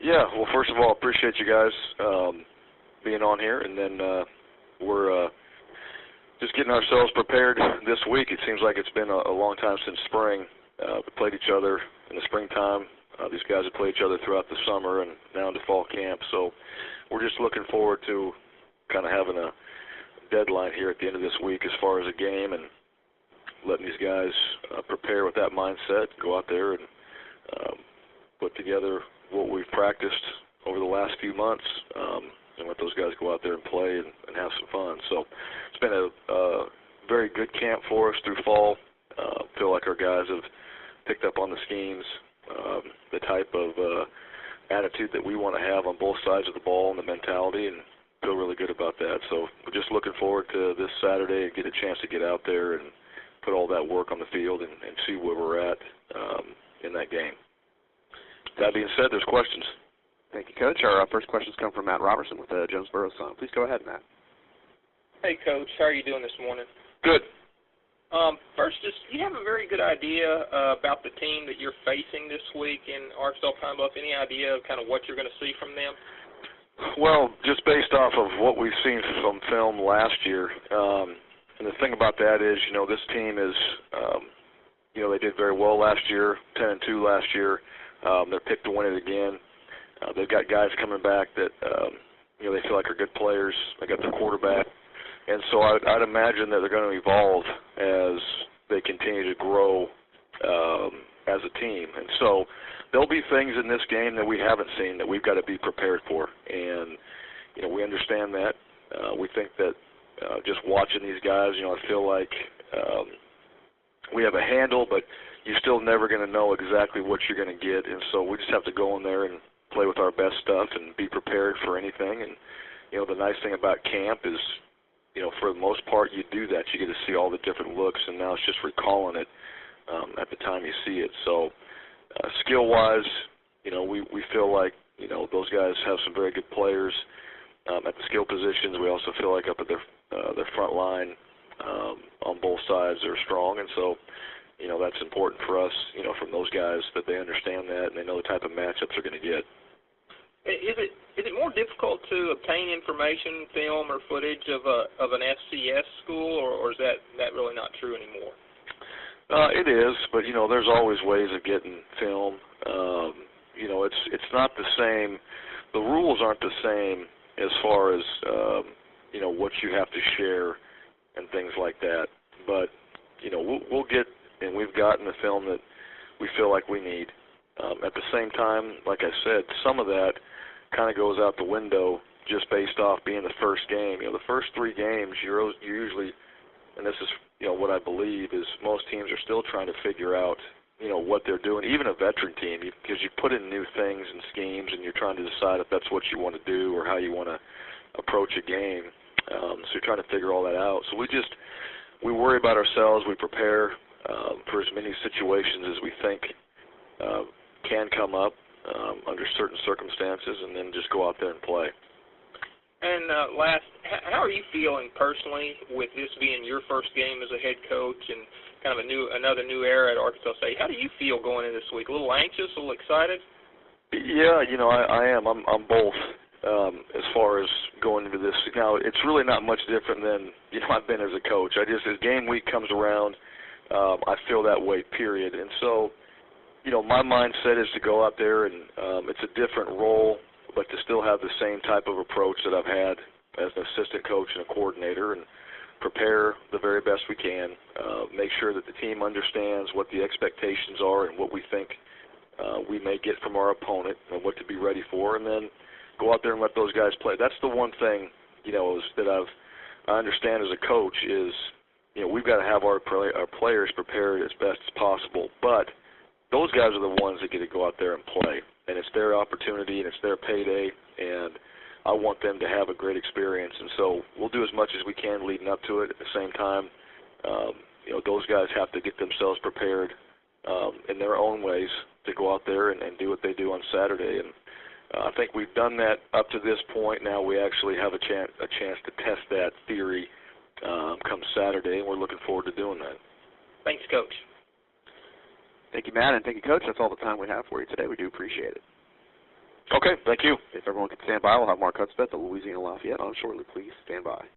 Yeah, well, first of all, appreciate you guys being on here, and then we're just getting ourselves prepared this week. It seems like it's been a long time since spring. We played each other in the springtime. These guys have played each other throughout the summer and now into fall camp, so we're just looking forward to kind of having a deadline here at the end of this week as far as a game and letting these guys prepare with that mindset, go out there and put together what we've practiced over the last few months and let those guys go out there and play and have some fun. So it's been a very good camp for us through fall. Feel like our guys have picked up on the schemes, the type of attitude that we want to have on both sides of the ball and the mentality, and feel really good about that. So we're just looking forward to this Saturday and get a chance to get out there and put all that work on the field and see where we're at in that game. That being said, there's questions. Thank you, Coach. Our first questions come from Matt Robertson with the Jonesboro Sun. Please go ahead, Matt. Hey, Coach. How are you doing this morning? Good. First, you have a very good idea about the team that you're facing this week in Arkansas Pine Bluff. Any idea of kind of what you're going to see from them? Well, just based off of what we've seen from film last year, and the thing about that is, this team is, they did very well last year, 10-2 last year. They're picked to win it again. They've got guys coming back that, they feel like are good players. They got their quarterback. And so I'd imagine that they're going to evolve as they continue to grow as a team. And so there'll be things in this game that we haven't seen that we've got to be prepared for. And, we understand that. We think that just watching these guys, I feel like we have a handle, but you're still never going to know exactly what you're going to get. And so we just have to go in there and play with our best stuff and be prepared for anything. And, the nice thing about camp is, for the most part, you do that. You get to see all the different looks, and now it's just recalling it at the time you see it. So skill-wise, we feel like, those guys have some very good players at the skill positions. We also feel like up at their front line on both sides are strong, and so, that's important for us, from those guys, that they understand that and they know the type of matchups they're going to get. Is it more difficult to obtain information, film, or footage of an FCS school, or is that really not true anymore? It is, but there's always ways of getting film. It's not the same. The rules aren't the same as far as what you have to share and things like that. But we'll get, and we've gotten the film that we feel like we need. At the same time, like I said, some of that kind of goes out the window just based off being the first game. The first 3 games, you're usually, and this is what I believe, is most teams are still trying to figure out what they're doing, even a veteran team, because you put in new things and schemes and you're trying to decide if that's what you want to do or how you want to approach a game. So you're trying to figure all that out. So we worry about ourselves. We prepare for as many situations as we think can come up under certain circumstances, and then just go out there and play. And last, how are you feeling personally with this being your first game as a head coach and kind of another new era at Arkansas State? How do you feel going into this week? A little anxious, a little excited? Yeah, I am. I'm both as far as going into this. Now, it's really not much different than I've been as a coach. As game week comes around, I feel that way, period. And so, my mindset is to go out there and it's a different role, but to still have the same type of approach that I've had as an assistant coach and a coordinator, and prepare the very best we can, make sure that the team understands what the expectations are and what we think we may get from our opponent and what to be ready for, and then go out there and let those guys play. That's the one thing, that I understand as a coach is, we've got to have our players prepared as best as possible, but those guys are the ones that get to go out there and play, and it's their opportunity and it's their payday, and I want them to have a great experience. And so we'll do as much as we can leading up to it. At the same time, those guys have to get themselves prepared in their own ways to go out there and do what they do on Saturday. And I think we've done that up to this point. Now we actually have a chance to test that theory come Saturday, and we're looking forward to doing that. Thanks, Coach. Thank you, Matt, and thank you, Coach. That's all the time we have for you today. We do appreciate it. Okay, thank you. If everyone can stand by, we'll have Mark Hudspeth of Louisiana Lafayette on shortly. Please stand by.